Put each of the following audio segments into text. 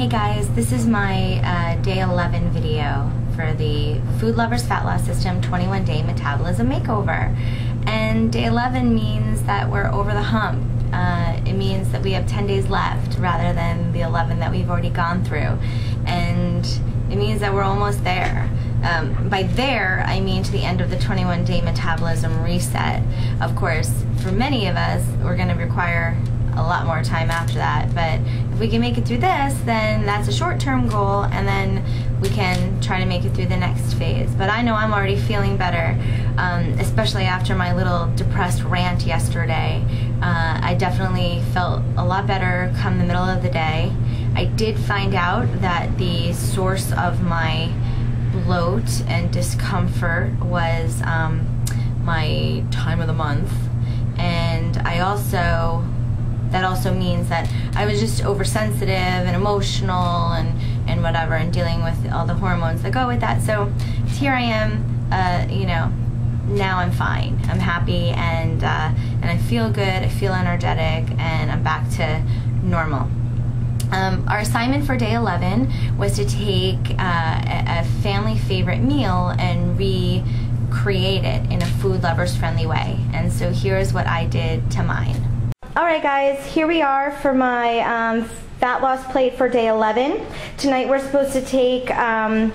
Hey guys, this is my day 11 video for the Food Lovers Fat Loss System 21-day Metabolism Makeover. And day 11 means that we're over the hump. It means that we have 10 days left rather than the 11 that we've already gone through. And it means that we're almost there. By there, I mean to the end of the 21-day metabolism reset. Of course, for many of us, we're going to require a lot more time after that, but if we can make it through this, then that's a short-term goal, and then we can try to make it through the next phase. But I know I'm already feeling better, especially after my little depressed rant yesterday. I definitely felt a lot better come the middle of the day. I did find out that the source of my bloat and discomfort was my time of the month, and that also means that I was just oversensitive and emotional and whatever, and dealing with all the hormones that go with that. So here I am, you know, now I'm fine. I'm happy, and I feel good, I feel energetic, and I'm back to normal. Our assignment for day 11 was to take a family favorite meal and recreate it in a food lovers friendly way. And so here's what I did to mine. Alright guys, here we are for my fat loss plate for day 11. Tonight we're supposed to take a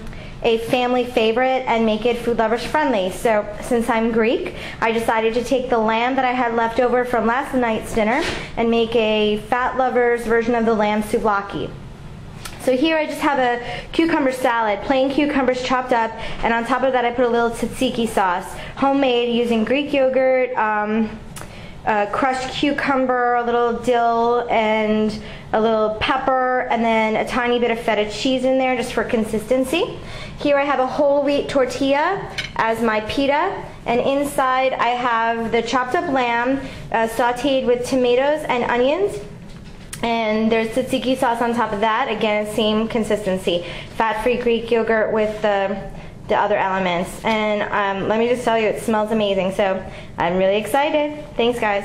family favorite and make it food lovers friendly. So since I'm Greek, I decided to take the lamb that I had left over from last night's dinner and make a fat lovers version of the lamb souvlaki. So here I just have a cucumber salad, plain cucumbers chopped up, and on top of that I put a little tzatziki sauce, homemade using Greek yogurt, crushed cucumber, a little dill, and a little pepper, and then a tiny bit of feta cheese in there just for consistency. Here I have a whole wheat tortilla as my pita, and inside I have the chopped up lamb sauteed with tomatoes and onions, and there's tzatziki sauce on top of that. Again, same consistency, fat-free Greek yogurt with the other elements. And let me just tell you, it smells amazing, so I'm really excited. Thanks guys.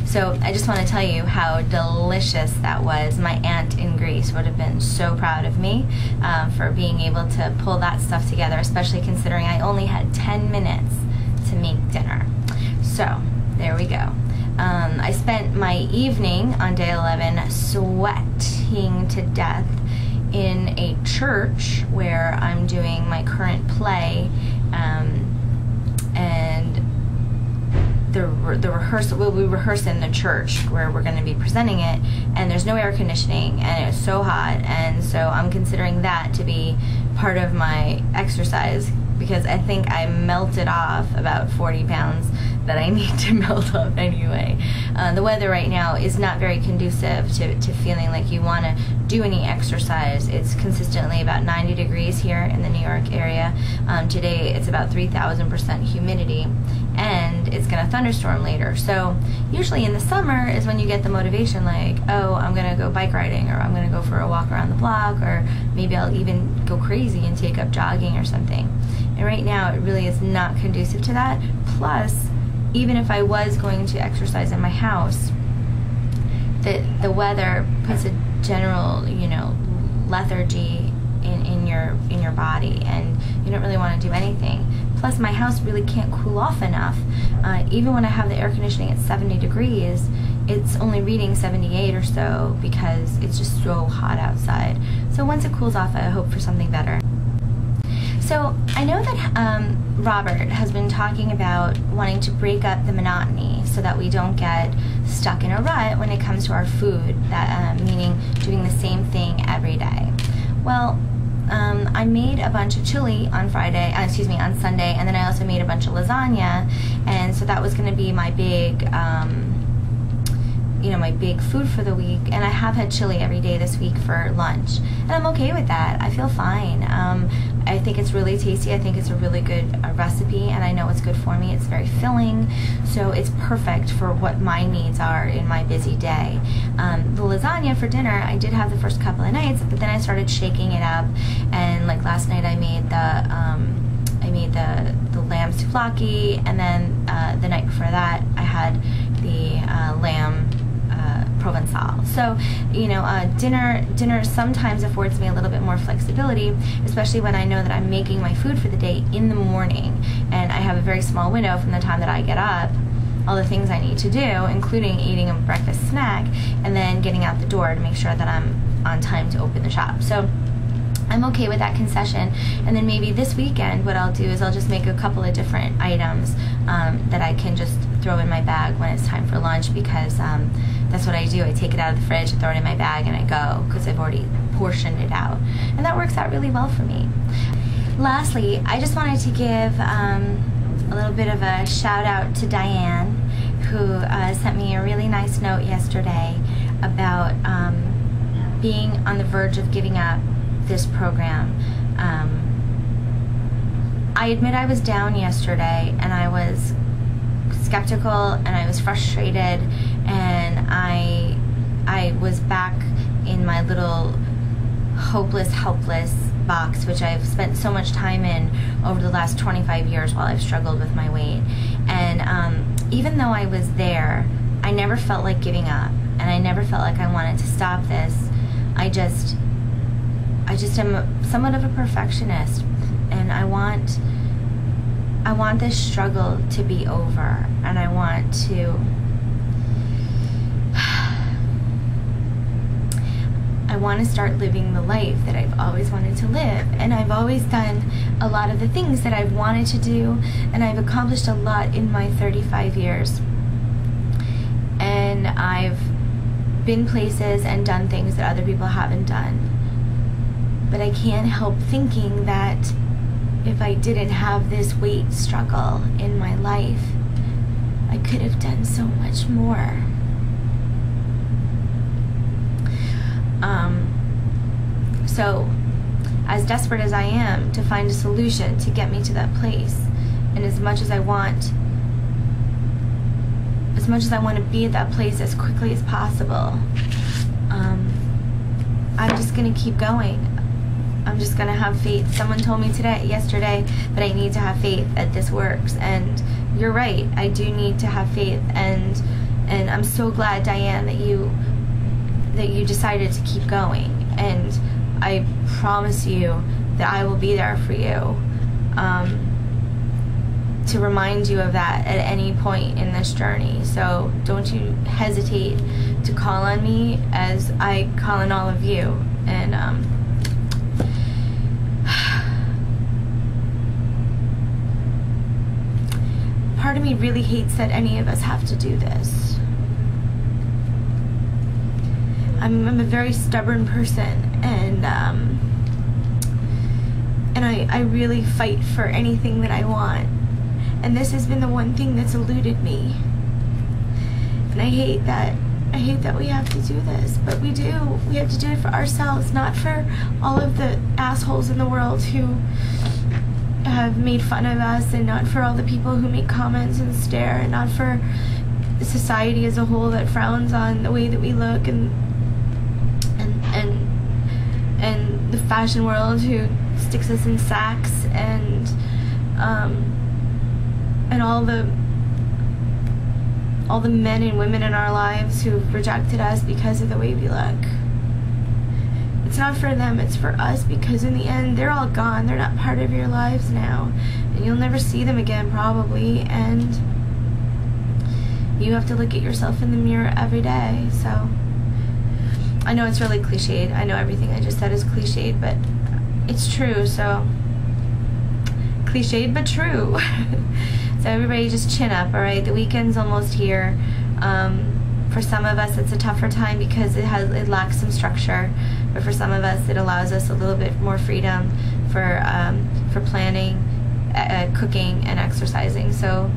So I just want to tell you how delicious that was. My aunt in Greece would have been so proud of me for being able to pull that stuff together, especially considering I only had 10 minutes to make dinner. So there we go. I spent my evening on day 11 sweating to death in a church where I'm doing my current play, and the rehearsal, we rehearse in the church where we're going to be presenting it, and there's no air conditioning, and it's so hot, and so I'm considering that to be part of my exercise, because I think I melted off about 40 pounds that I need to melt off anyway. The weather right now is not very conducive to feeling like you want to do any exercise. It's consistently about 90 degrees here in the New York area. Today it's about 3,000% humidity, and it's going to thunderstorm later. So usually in the summer is when you get the motivation, like, oh, I'm going to go bike riding, or I'm going to go for a walk around the block, or maybe I'll even go crazy and take up jogging or something. And right now it really is not conducive to that. Plus, even if I was going to exercise in my house, the weather puts a general, you know, lethargy in your body, and you don't really want to do anything. Plus, my house really can't cool off enough. Even when I have the air conditioning at 70 degrees, it's only reading 78 or so because it's just so hot outside. So once it cools off, I hope for something better. So I know that Robert has been talking about wanting to break up the monotony so that we don't get stuck in a rut when it comes to our food, that meaning doing the same thing every day. Well, I made a bunch of chili on Sunday, and then I also made a bunch of lasagna, and so that was going to be my big my big food for the week. And I have had chili every day this week for lunch, and I'm okay with that. I feel fine. I think it's really tasty. I think it's a really good recipe, and I know it's good for me. It's very filling, so it's perfect for what my needs are in my busy day. The lasagna for dinner, I did have the first couple of nights, but then I started shaking it up, and like last night I made the lamb souvlaki, and then the night before that I had the lamb Provençal. So, you know, dinner sometimes affords me a little bit more flexibility, especially when I know that I'm making my food for the day in the morning, and I have a very small window from the time that I get up, all the things I need to do, including eating a breakfast snack, and then getting out the door to make sure that I'm on time to open the shop. So I'm okay with that concession. And then maybe this weekend what I'll do is I'll just make a couple of different items that I can just throw in my bag when it's time for lunch, because that's what I do. I take it out of the fridge, I throw it in my bag, and I go, because I've already portioned it out. And that works out really well for me. Lastly, I just wanted to give a little bit of a shout out to Diane, who sent me a really nice note yesterday about being on the verge of giving up this program. I admit I was down yesterday, and I was skeptical, and I was frustrated, and I was back in my little hopeless, helpless box, which I've spent so much time in over the last 25 years while I've struggled with my weight. And even though I was there, I never felt like giving up, and I never felt like I wanted to stop this. I just am somewhat of a perfectionist, and I want this struggle to be over, and I want to start living the life that I've always wanted to live. And I've always done a lot of the things that I've wanted to do, and I've accomplished a lot in my 35 years. And I've been places and done things that other people haven't done. But I can't help thinking that if I didn't have this weight struggle in my life, I could have done so much more. So, as desperate as I am to find a solution to get me to that place, and as much as I want to be at that place as quickly as possible, I'm just gonna keep going. I'm just gonna have faith. Someone told me yesterday, that I need to have faith that this works, and you're right. I do need to have faith, and I'm so glad, Diane, that you decided to keep going, and I promise you that I will be there for you, to remind you of that at any point in this journey. So don't you hesitate to call on me, as I call on all of you. And part of me really hates that any of us have to do this. I'm a very stubborn person, and I really fight for anything that I want, and this has been the one thing that's eluded me. And I hate that we have to do this, but we do. We have to do it for ourselves, not for all of the assholes in the world who have made fun of us, and not for all the people who make comments and stare, and not for the society as a whole that frowns on the way that we look, and the fashion world who sticks us in sacks, and all the men and women in our lives who've rejected us because of the way we look. It's not for them, it's for us, because in the end, they're all gone. They're not part of your lives now, and you'll never see them again, probably, and you have to look at yourself in the mirror every day. So I know it's really cliched. I know everything I just said is cliched, but it's true. So cliched but true. So everybody just chin up, all right? The weekend's almost here. For some of us, it's a tougher time because it lacks some structure, but for some of us, it allows us a little bit more freedom for planning, cooking, and exercising. So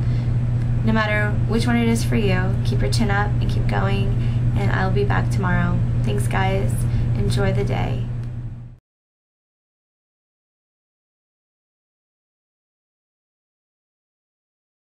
no matter which one it is for you, keep your chin up and keep going, and I'll be back tomorrow. Thanks, guys. Enjoy the day.